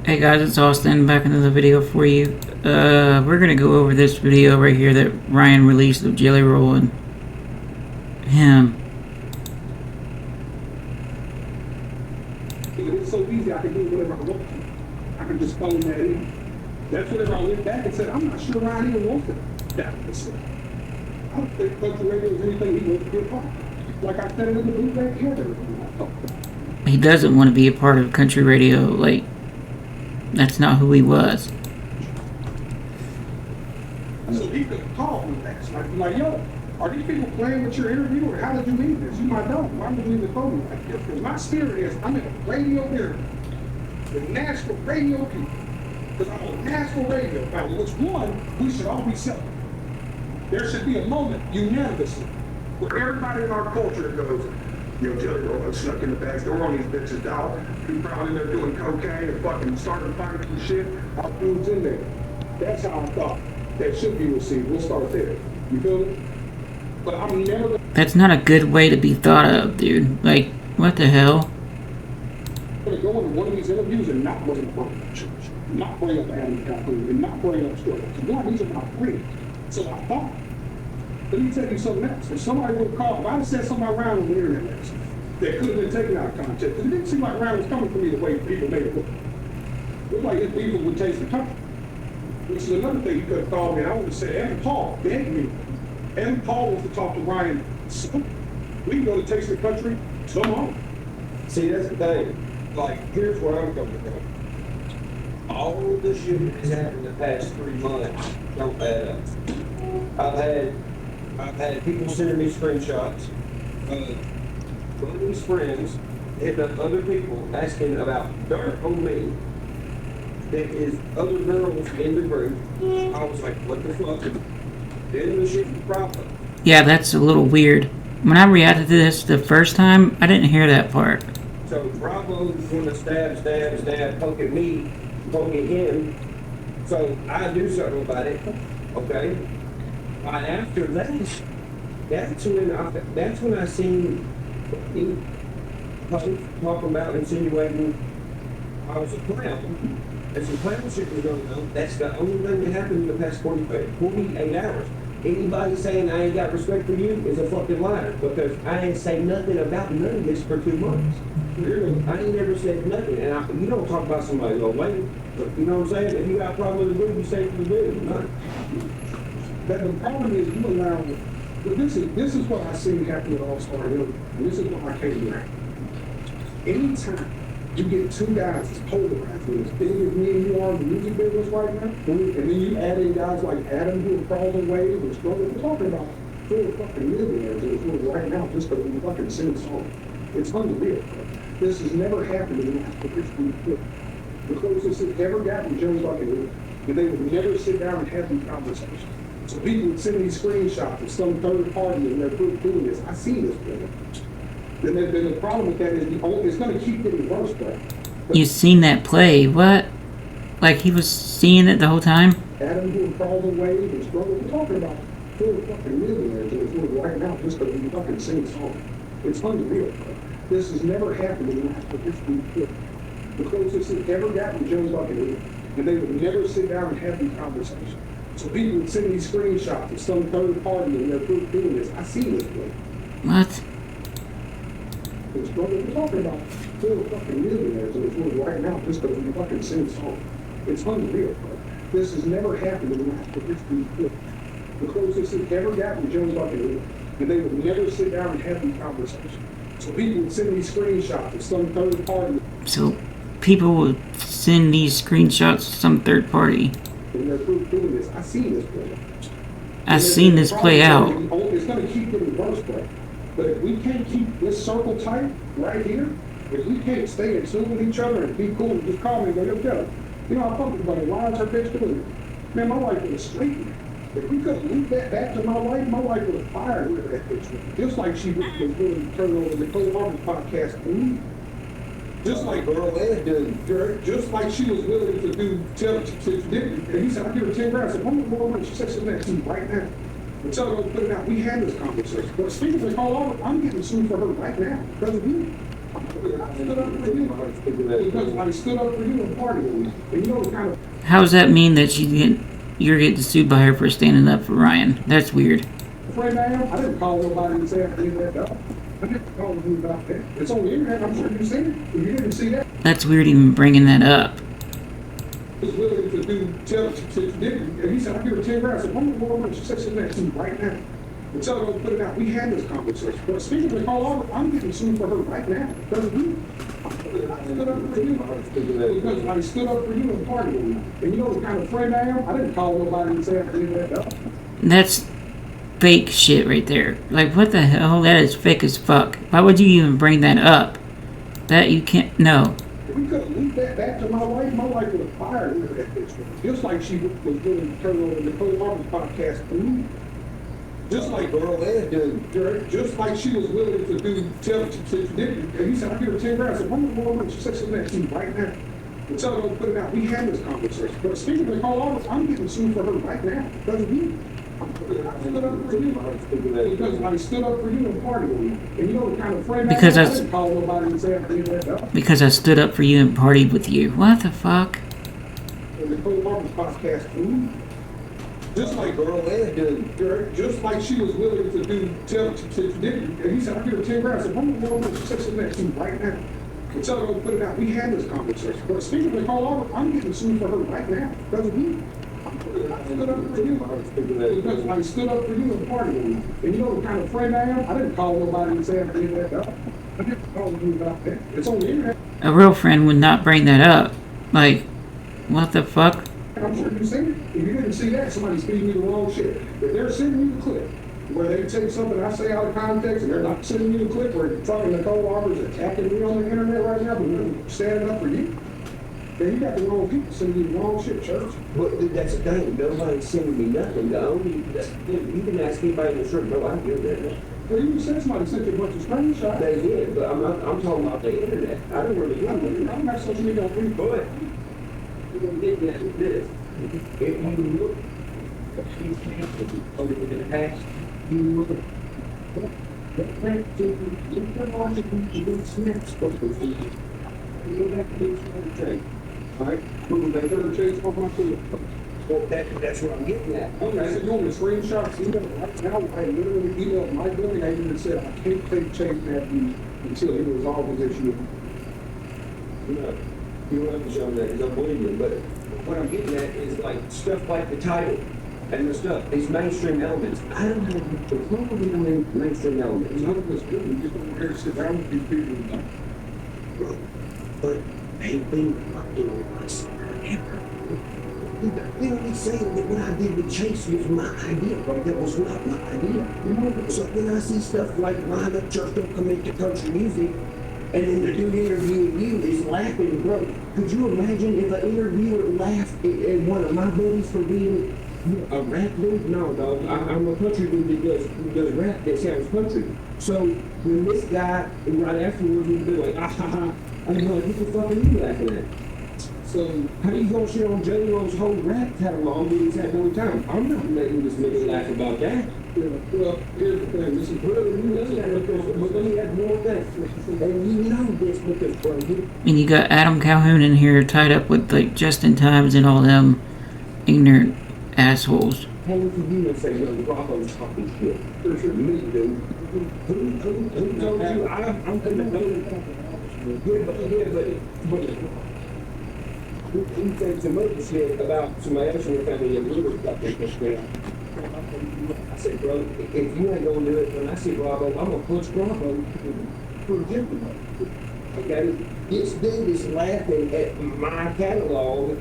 Hey guys, it's Austin back into the video for you. We're gonna go over this video right here that Ryan released of Jelly Roll and him. It's so easy, I can do whatever I want to. I can just phone that in. That's whenever I went back and said, I'm not sure Ryan even wants it. That was it. I don't think country radio is anything he wants to be a part of. Like I said in the bootleg here, He doesn't want to be a part of country radio. Like, that's not who he was. so he could call me last night and be like, yo, are these people playing with your interview or how did you leave this? You might know. Why would you even phone me like this? Because my spirit is, I'm in a radio interview. The national radio people. Because I'm on national radio, about which one we should all be celebrating. There should be a moment unanimously where everybody in our culture goes, yo, Jelly Roll snuck in the back door on these bitches, dog. He probably in there doing cocaine and fucking starting fighting and shit. Our dude's in there. That's how I thought that should be received. We'll start there. You feel me? But I'm never That's not a good way to be thought of, dude. Like, what the hell? going to go into one of these interviews and not bring up church, not bring up Adam Calhoun, and not bring up stories. One, these are my friends. So I thought, let me tell you something else. If somebody would have called, if I'd have said something around on the internet last night that could have been taken out of context, because it didn't seem like Ryan was coming for me the way people made it look. It looked like his people would taste the country. Which is another thing he could have called me. I would have said, Evan Paul begged me. Evan Paul wants to talk to Ryan. So we can go to Taste the Country tomorrow. See, that's the thing. Like, here's where I'm coming from. All of the shit that has happened the past 3 months don't add up. I've had people sending me screenshots of one of these friends hitting up other people asking about dirt on me that is other girls in the group. I was like, what the fuck? Then the shit was proper. Yeah, that's a little weird. When I reacted to this the first time, I didn't hear that part. So Bravo's gonna stab, poke at me, poke at him. So I do something about it, okay? And after that, that's when I seen him talk about insinuating I was a clown. And some clown shit was going on. That's the only thing that happened in the past 48 hours. Anybody saying I ain't got respect for you is a fucking liar, because I ain't say nothing about none of this for 2 months. I ain't never said nothing, and you don't talk about somebody go lame, but you know what I'm saying? If you got a problem with the dude, you say to the dude. But the problem is you allow, but this is what I see happen with All-Star Hill, and this is what I came around. Anytime you get two guys that's polarized, as big as me and you are in the music business right now, and then you add in guys like Adam who are crawling waves and struggling, we're talking about 4 fucking millionaires in this world right now just because we fucking sing a song. It's unreal. This has never happened in the last 15 years. The closest it's ever gotten to Joe Buckingham, and they would never sit down and have these conversations. So people would send these screenshots of some third party and they're doing this. I see this thing. Then the problem with that is it's going to keep getting worse, bro. You seen that play? What? Like he was seeing it the whole time? Adam doing crawling waves and struggling. We're talking about 4 fucking millionaires in this world right now just because we fucking sing a song. It's unreal, bro. This has never happened in the last 15 years. The closest it's ever gotten to Joe Buckingham, and they would never sit down and have these conversations. So people would send these screenshots of some third party and they're doing this. I see this thing. What? We're talking about 4 fucking millionaires in this world right now just because we fucking sing a song. It's unreal, bro. This has never happened in the last 15 years. The closest it's ever gotten to Joe Buckingham, and they would never sit down and have these conversations. So people would send these screenshots of some third party. So people would send these screenshots to some third party. And they're doing this. I see this play. I've seen this play out. It's going to keep getting worse, bro. But if we can't keep this circle tight right here, if we can't stay in tune with each other and be cool and just call me and go, yo, Jelly, you know, I fuck with buddy. Why is her bitch doing it? Man, my wife would have straightened. If we could have linked that back to my wife would have fired whoever that bitch was. Just like she was doing turn over the Cole Harvey podcast for me. Just like just like she was willing to do and he said, I give her 10 grand. I said, how much more money? She said, she's next to me right now. And tell her to put it out. We had this conversation. But speaking of Cole Harvey, I'm getting sued for her right now because of you. I stood up for you because I stood up for you and party with me. And you know the kind of How does that mean that you're getting sued by her for standing up for Ryan? That's weird. friend I am. I didn't call nobody and say I did that dog. I didn't call you about that. It's on the internet. I'm sure you've seen it. If you didn't see that, That's weird even bringing that up. he was willing to do and he said, I'll give her 10 grand. I said, one more month. She said, she's next to you right now. And tell her to put it out. We had this conversation. But speaking of Nicole Auburn, I'm getting sued for her right now. Doesn't you? I stood up for you because I stood up for you and party with me. And you know the kind of friend I am. I didn't call nobody and say I did that dog. That's fake shit right there. Like, what the hell? That is fake as fuck. Why would you even bring that up? That you can't. No. If we could have leaked that back to my wife would have fired her that bitch. Just like she was willing to turn over the Nicole Auburn podcast for me. Just like Girl, Ed did. just like she was willing to do and he said, I'll give her 10 grand. I said, one more month. She said, she's next to you right now. And tell her to put it out. We had this conversation. But speaking of Nicole Auburn, I'm getting sued for her right now. Doesn't you? I stood up for you because I stood up for you and party with me. And you know the kind of friend Because I I- didn't call nobody and say I did that dog. Because I stood up for you and partied with you. What the fuck? And Nicole Auburn podcast for me. Just like Girl, Ed did. just like she was willing to do and he said, I'll give her 10 grand. I said, one more month. She said, she's next to you right now. And tell her to put it out. We had this conversation. But speaking of Nicole Auburn, I'm getting sued for her right now. Doesn't you? I stood up for you because I stood up for you and party with me. And you know the kind of friend I am. I didn't call nobody and say I did that dog. I didn't call you about that. It's on the internet. A real friend would not bring that up. Like, what the fuck? I'm sure you've seen it. If you didn't see that, somebody's feeding you the wrong shit. If they're sending you the clip where they take something I say out of context and they're not sending you the clip where fucking Nicole Auburn's attacking me on the internet right now, but they're standing up for you, then you got the wrong people sending you the wrong shit, church. But that's the thing. Nobody's sending me nothing. The only you can ask anybody in the shirt, bro. I give that. Well, you said somebody sent you a bunch of screenshots. They did, but I'm talking about the internet. I don't really get it. I'm not social media on free. But you're gonna get that with this. If you look at these cases over in the past, you look at that plant to you snaps supposed to be. You know that thing's going to change. All right? Who they better change off my food. Well, that's what I'm getting at. Okay, so you want me to screenshots, email right now? I literally emailed my building. I even said I can't take change that until he resolves this issue. No, you don't have to show that because I'm believing, but what I'm getting at is like stuff like the title and the stuff, these mainstream elements. I don't have a clue of the mainstream elements. None of us do. We just don't care to sit down with these people. But they've been fucking us forever. You know, he's saying that what I did with Chase was my idea, bro. That was not my idea. You know, so when I see stuff like Line Up Church don't come into country music, and then the dude interviewing you is laughing, bro. Could you imagine if an interviewer laughed at one of my buddies for being a rap dude? No, dog. I'm a country dude that does rap that sounds country. So when this guy, right afterwards, would be like, ah ha ha, I'm like, what the fuck are you laughing at? So how you gonna shit on J-Lo's whole rap catalog when he's had no time? I'm not making this nigga laugh about that. Yeah, well, here's the thing. This is really, You know that because, but then he had more things. And you know this because, bro, he And you got Adam Calhoun in here tied up with like Justin Times and all them ignorant assholes. came to you and say, yo, Bravo's talking shit. there's your Me, dude. Who told you? I'm gonna know. But he said some other shit about somebody else in your family and we were fucking this shit. I said, bro, if you ain't gonna do it, when I see Bravo, I'm gonna push Bravo for Jimmy. Okay? This dude is laughing at my catalog.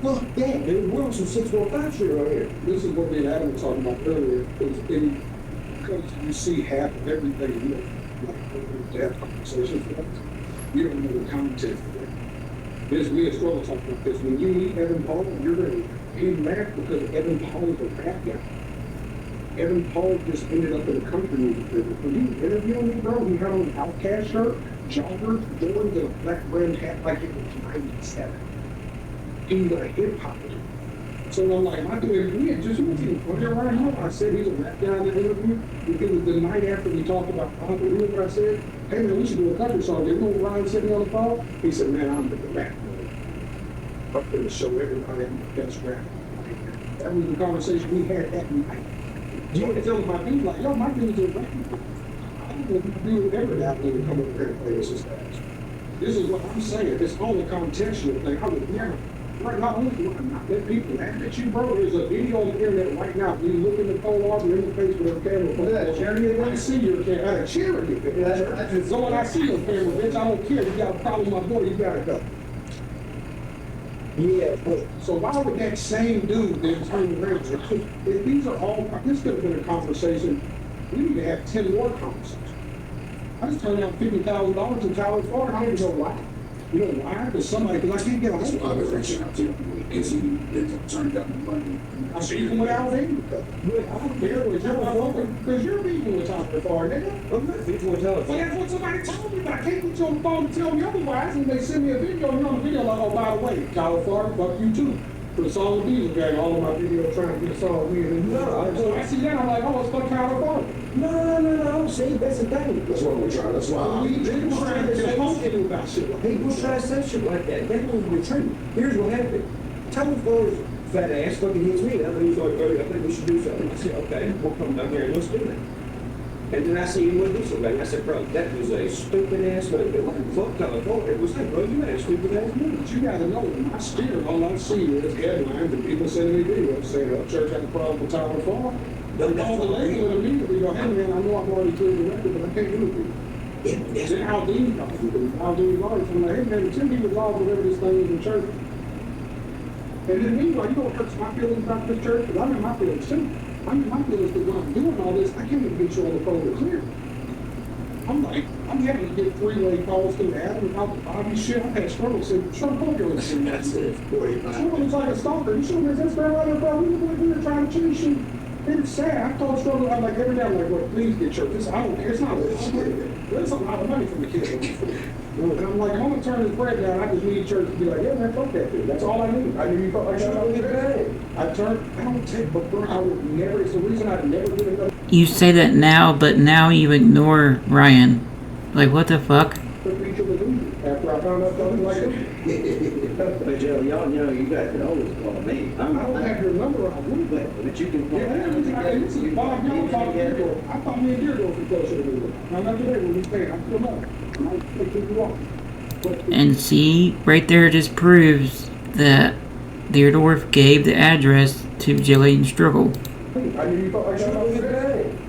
Fuck that, dude. We're on some 615 shit right here. This is what me and Adam were talking about earlier. Because you see half of everything, you know, like to have conversations with us. You don't know the content of it. This we as well talk about this. When you meet Evan Paul, you're gonna be mad because Evan Paul is a rap guy. Evan Paul just ended up in a country music business. When you interview him, bro, he had on an Outcast shirt, joggers, Jordans, and a black rim hat like it was 97. He's a hip hop dude. So I'm like, my dude, we had just put it right now. I said he's a rap guy in the interview. It was the night after we talked about Papa. You know what I said? hey man, we should do a country song. You know what Ryan said to me on the phone? He said, man, I'm the rap. I'm gonna show everybody I'm the best rapper. That was the conversation we had that night. You want to tell my dude, like, yo, my dude's a rapper. I don't know if you do ever have to come up here and play this fast. This is what I'm saying. It's all a contextual thing. I would never. Right, not only do I not let people laugh at you, bro, there's a video on the internet right now. You look in the phone off and in the face with a camera. Look at that charity. I see your camera. Charity. So when I see your camera, bitch, I don't care. You got a problem with my boy, you gotta go. Yeah, but So why would that same dude then turn around? If these are all, this could have been a conversation. We need to have 10 more conversations. I just turned out $50,000 in Tyler, Florida. I don't even know why. You know why? Because somebody, because I can't get a hold of it. Reaching out to him because he turned down the money. I'm speaking without him. I don't care what you're talking because you're meeting with Tyler Florida, nigga. I'm not speaking with Well, telephone. that's what somebody told me, but I can't get you on the phone to tell me otherwise. And they send me a video, and you're on the video like, oh, by the way, Tyler Florida, fuck you too. For the song Diesel Gang, all of my videos trying to get a song with me. And so I see that, I'm like, oh, it's fuck Tyler Florida. No. See, that's the thing. That's what we're trying, that's why We people trying to get talking about shit. People try to say shit like that. That won't be true. Here's what happened. Tyler Florida's fat ass fucking hits me up, and he's like, oh, I think we should do something. I said, okay, we'll come down here and let's do that. And then I see him with this thing. I said, bro, that was a stupid ass move. It wasn't fuck Tyler Florida. It was like, bro, you had a stupid ass move. But you gotta know, in my spirit, all I see is headlines and people sending me videos saying, oh, church had a problem with Tyler Florida. No, They that's call the what label and immediately go, hey man, I know I've already cleared the record, but I can't do it for you. Then Aldine comes, Aldine Lawrence, I'm like, hey man, until he resolves whatever this thing is in church. And then meanwhile, you know what hurts my feelings about this church? Because I'm in my feelings too. I'm in my feelings because when I'm doing all this, I can't even get you on the phone to clear. I'm like, I'm having to get three-way calls to Adam about the Bobby shit. I've had struggles saying, sure, pull your shit. That's it. Struggle is like a stalker. You should have been right there, bro. We were trying to change you. It's sad. I told Struggle, I'm like, every day, I'm like, well, please get your, this, I don't care. It's not a there's a lot of money from the kids. And I'm like, I'm gonna turn this bread down. I just need church to be like, yeah, man, fuck that dude. That's all I need. I need you fuck like that. I don't take, but bro, I would never, it's the reason I'd never get another You say that now, but now you ignore Ryan. Like, what the fuck? preacher with you after I found out something like that. But Joe, y'all know you guys can always call me. I don't have your number, I would, But you can call yeah, this is Bob Young talking to you. I thought me and Deardorff were closer to me. Now, not today when we stayed, I still know. And I take you off. But And see, right there just proves that Deardorff gave the address to Jillian Struggle. I knew you felt like that.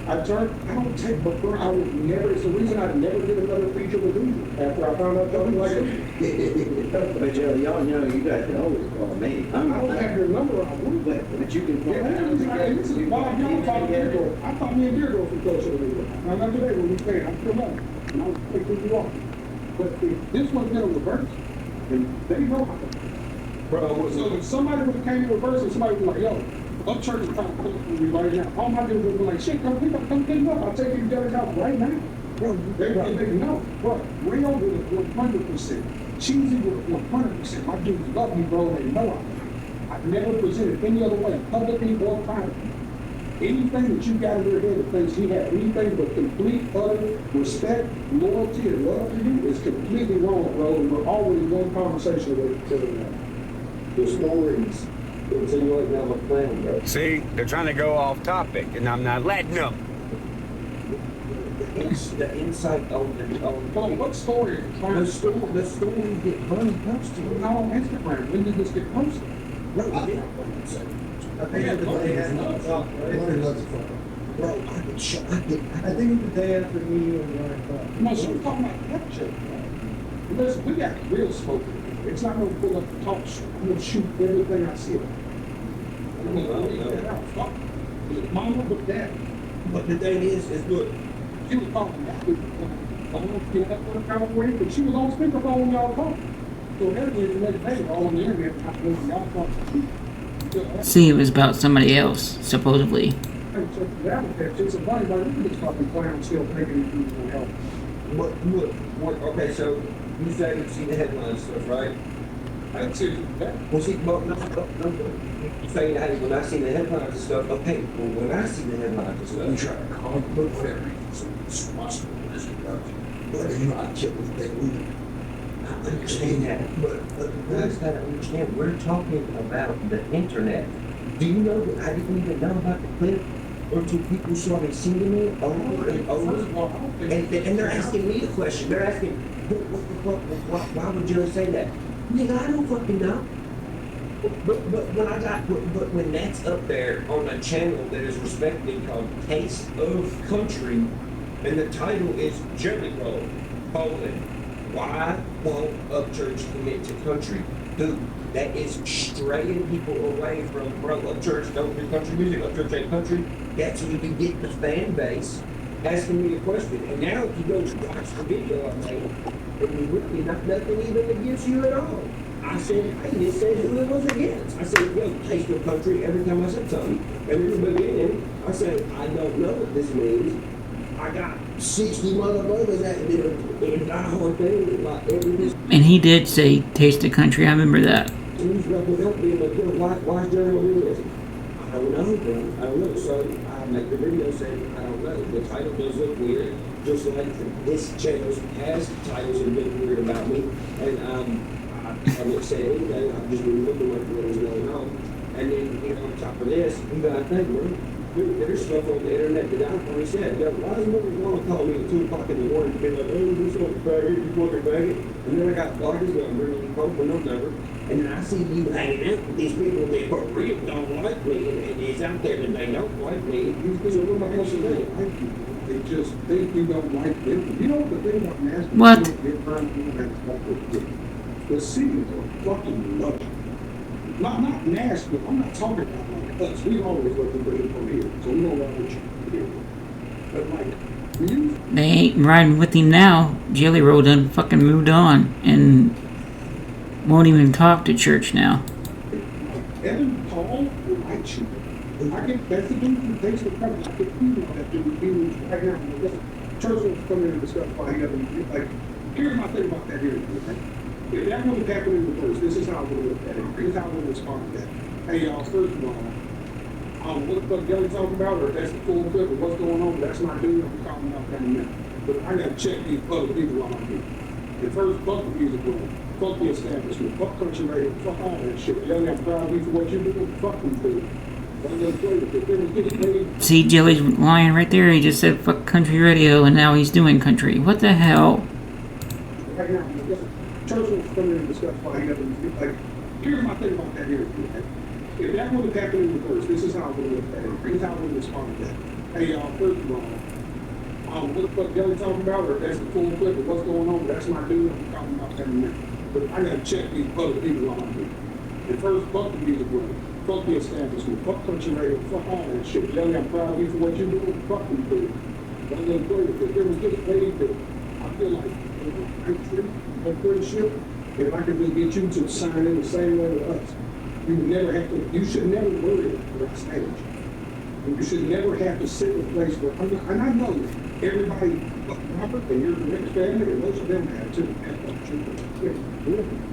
I don't take, but bro, I would never, it's the reason I'd never get another feature with you after I found out something like that. But Joe, y'all know you guys can always call me. I don't have your number, I would. But you can call Yeah, this is Bob Young talking to Deardorff. I thought me and Deardorff were closer to me. Now, not today when we stayed, I still know. And I'll take you off. But if this one's gonna reverse, and they know how to. Bro, So if somebody would have came in reverse and somebody was like, yo, up church is trying to pull me right now. All my dudes would be like, shit, come pick him up. I'll take you to Derek's house right now. Bro, they know. Bro, Rayo with 100%. Cheesy with 100%. My dudes love me, bro. They know I've never presented any other way, publicly or privately. Anything that you got in your head that thinks he had anything but complete, utter respect, loyalty, and love for you is completely wrong, bro. And we're always one conversation away from telling that. the stories insinuating I'm a clown, bro. See, they're trying to go off topic, and I'm not letting them. The insight on Well, what story is it? the story get money posted. Not on Instagram. When did this get posted? Bro, yeah. I think they had Bro, I get shot. I think it was the day after me and Ryan talked. No, so we're talking about capture. Listen, we got real smoke. It's not gonna pull up the talk shit. I'm gonna shoot everything I see. I'm gonna leave that out. Fuck. Mama, but dad. But the thing is good. She was talking about it. I don't know if you had one California, but she was on speakerphone when y'all talking. So that is the next day, all on the internet, not when y'all talking. See, it was about somebody else, supposedly. It's a funny, but look at this fucking clown still thinking he's gonna help. What, okay, so you say you see the headline stuff, right? That's it. Well, see, no. You say, hey, when I see the headlines and stuff, okay, well, when I see the headlines and You stuff, try to call the fairy, so it's possible, is it? But not just they would. I understand that, but you guys gotta understand, we're talking about the internet. Do you know that I didn't even know about the clip? Or two people started singing it over and over? And they're asking me the question, they're asking, what the fuck, why would you say that? Nigga, I don't fucking know. But when that's up there on a channel that is respected called Taste of Country, and the title is Jelly Roll, why won't Upchurch commit to country? Dude, that is straying people away from, bro, Upchurch don't do country music, Upchurch ain't country. That's when you can get the fan base asking me a question. And now if you go to watch the video I made, and really not nothing even against you at all. I said, I just said who it was against. I said, yo, Taste of Country every time I said something. And in the beginning, I said, I don't know what this means. I got 60 motherfuckers that did a die-hard thing, like every And he did say Taste the Country. I remember that. Who's representing me? Why is Jerry doing this? I don't know, bro. I don't know. So I make the video saying I don't know. The title does look weird, just like this channel's past titles have been weird about me. And I haven't said anything. I've just been looking like what was going on. And then, you know, on top of this, you gotta think, bro. There's stuff on the internet that I've already said. Yo, why does nobody want to call me at 2 o'clock in the morning to be like, oh, this fucking faggot, you fucking faggot? And then I got bloggers that I'm bringing you home for no number. And then I see you hanging out with these people that for real don't like me, and it's out there that they don't like me. So what am I supposed to do? They just think you don't like them. You know the thing about Nashville? What? The cities are fucking lucky. Not Nashville. I'm not talking about like us. We always let them bring it from here, so we don't want you here. But like, you. They ain't riding with him now. Jelly Roll done fucking moved on and won't even talk to church now. Evan Paul will like you. I get that's the dude who takes the credit. I get you know that dude who's right now. Church will come in and discuss why he doesn't like. Here's my thing about that here. If that would have happened in the first, this is how I would have looked at it. Here's how I would have responded to that. Hey y'all, first of all, I don't know what the fuck Gelly talking about, or if that's the full clip of what's going on, but that's my dude, I'm calling out that now. But I gotta check these other people while I'm here. And first, fuck the music world, fuck the establishment, fuck country radio, fuck all that shit. Y'all got proud of me for what you do, fuck them too. See, Jelly's lying right there. He just said fuck country radio, and now he's doing country. What the hell? Right now, church will come in and discuss why he doesn't like. Here's my thing about that here. If that would have happened in the first, this is how I would have looked at it. Here's how I would have responded to that. Hey y'all, first of all, I don't know what the fuck Gelly talking about, or if that's the full clip of what's going on, but that's my dude, I'm talking about that now. But I gotta check these other people while I'm here. And first, fuck the music world, fuck the establishment, fuck country radio, fuck all that shit. Gelly, I'm proud of you for what you do, fuck them too. Don't let go of it. There was just ways that I feel like, I'm pretty sure if I could just get you to sign in the same way with us, you would never have to, you should never worry about stage. You should never have to sit in a place where, and I know everybody, Robert, and you're the next family, and most of them have too.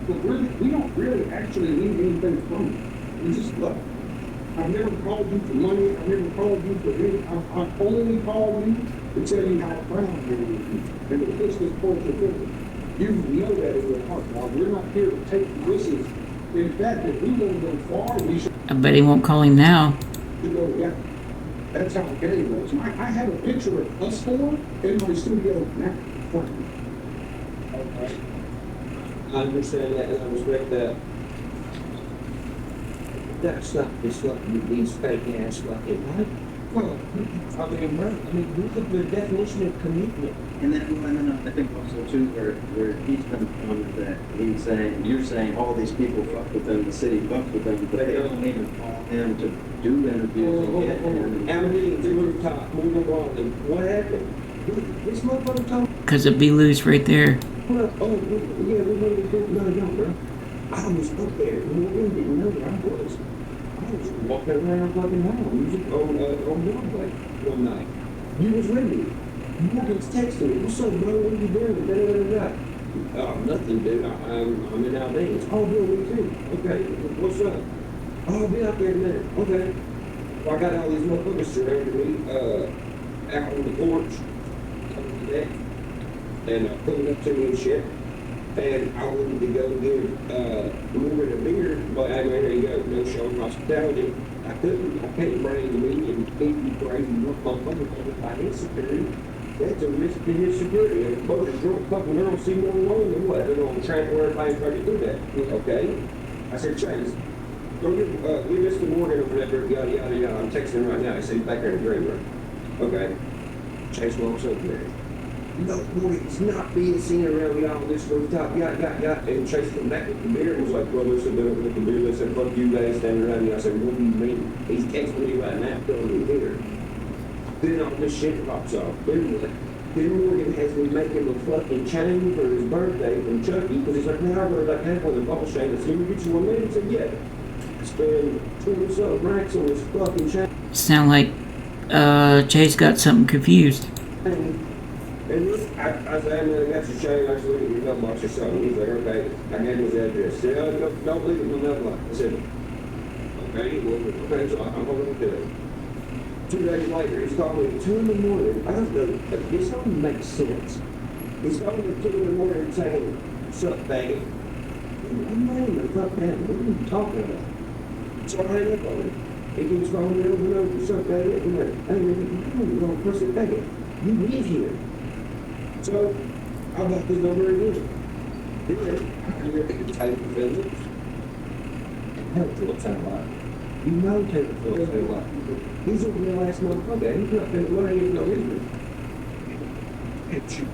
But really, we don't really actually need anything from you. We just love you. I've never called you for money. I've never called you for anything. I've only called you to tell you how proud I am of you and to push this point to further. You know that in your heart, Bob. We're not here to take risks. In fact, if we want to go far, we should I bet he won't call him now. go together. That's how the game was. I have a picture of us four in my studio now. Okay. I understand that and I respect that. That's not disrupting these fake ass fucking right? Well, I mean, look at the definition of commitment. And then I think also too, where he's coming from that he's saying, you're saying all these people fuck with them, the city fucks with them, but they don't even call him to do interviews and get him. I'm hitting the rooftop, moving on, and what happened? This motherfucker told me, Because it'd be loose right there. well, oh, yeah, we really didn't know, bro. I was up there, and we didn't know where I was. I was walking around fucking home, music on Broadway one night. You was with me. Morgan's texting me, what's up, bro, what are you doing? Oh, nothing, dude, I'm in Albany. Oh, Bill, me too. Okay, what's up? Oh, I'll be out there in a minute. Okay. Well, I got all these motherfuckers surrounding me, out on the porch, on the deck. and pulling up to me and shit. And I wanted to go give Morgan a beer, but I mean, there you go, no show of hospitality. I can't bring me and keep crazy look on motherfuckers by his security. That's a risk to his security. If a bunch of drunk fucking girls see me alone, then what? They're going to transfer everybody and try to do that. Okay? I said, Chase, go give Mr. Morgan over there, yada, yada, yada. I'm texting him right now. I said, he's back there in the green room. Okay? Chase walks over there. No, Morgan's not being seen around y'all on this rooftop, yada. And Chase come back with the beer and was like, well, listen, with the beer, listen, fuck you guys standing around me. I said, what do you mean? He's texting me right now, telling me here. Then all this shit pops off. Then Morgan has me make him a fucking chain for his birthday from Chucky, because he's like, man, I really like that one, the ball chain. I said, you get you one minute? He said, yeah. Spend 20-something racks on his fucking chain. Sound like Chase got something confused. And I said, man, I got your chain. I said, look at your mailbox or something. He's like, okay. I gave him his address. He said, oh, don't leave it in the mailbox. I said, okay, well, okay, so I'm going to do it. 2 days later, he's calling me at 2 in the morning. I don't know, this don't make sense. He's calling me at 2 in the morning saying, what's up, faggot? I'm not even fuck that. What are you talking about? So I hang up on him. He keeps calling me over and over, what's up, faggot? I'm like, hey, man, you're going to press it, faggot. You live here. So I got this number again. Then you're at the type of Phillips. Hell, Phillips sound like. You know Taylor Phillips sound like. He's over there last motherfucker. He's not been what I even know either. Hit you.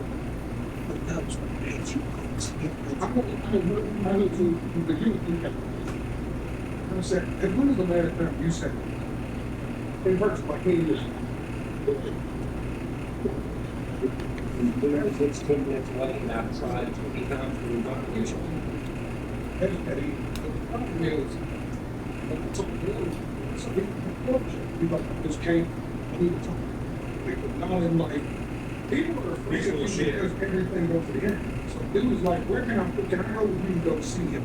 But that was what hit you. I need to begin to I said, and when is the last time you said it hurts my head? It's 10 minutes away, and I've tried 20 times to invite you. Eddie, the problem is, so people just came, I need to talk. People not in like, people are afraid of him because everything goes to the end. So it was like, where can I go with you to go see him?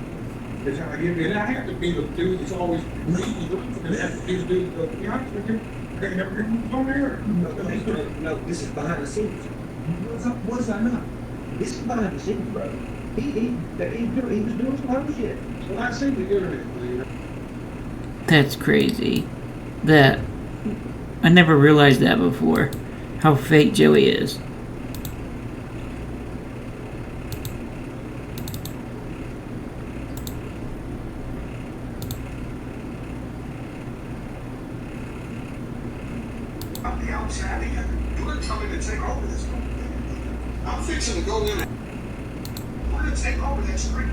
Is how I get it. And I have to be the dude that's always leading, and I have to be the dude that, to be honest with you, I never heard him on there. No, this is behind the scenes. What is that not? This is behind the scenes, bro. He was doing some other shit. Well, I seen the internet, man. That's crazy. That I never realized that before. How fake Joey is. I'm the outside here. You're coming to take over this one. I'm fixing to go in. We're gonna take over that street.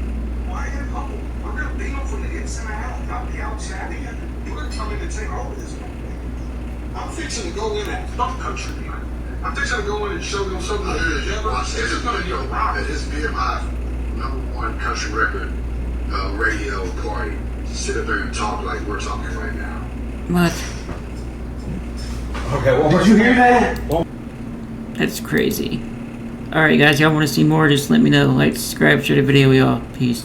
Why in a couple? We're gonna beat them from the inside out. I'm the outside here. You're coming to take over this one. I'm fixing to go in and fuck country. I'm fixing to go in and show them something that they've never. This is gonna be a rocket. This BMI #1 country record radio party. Sit up there and talk like we're talking right now. What? Okay, well, did you hear that? That's crazy. Alright guys, y'all want to see more, just let me know. Like, subscribe, share the video, y'all. Peace.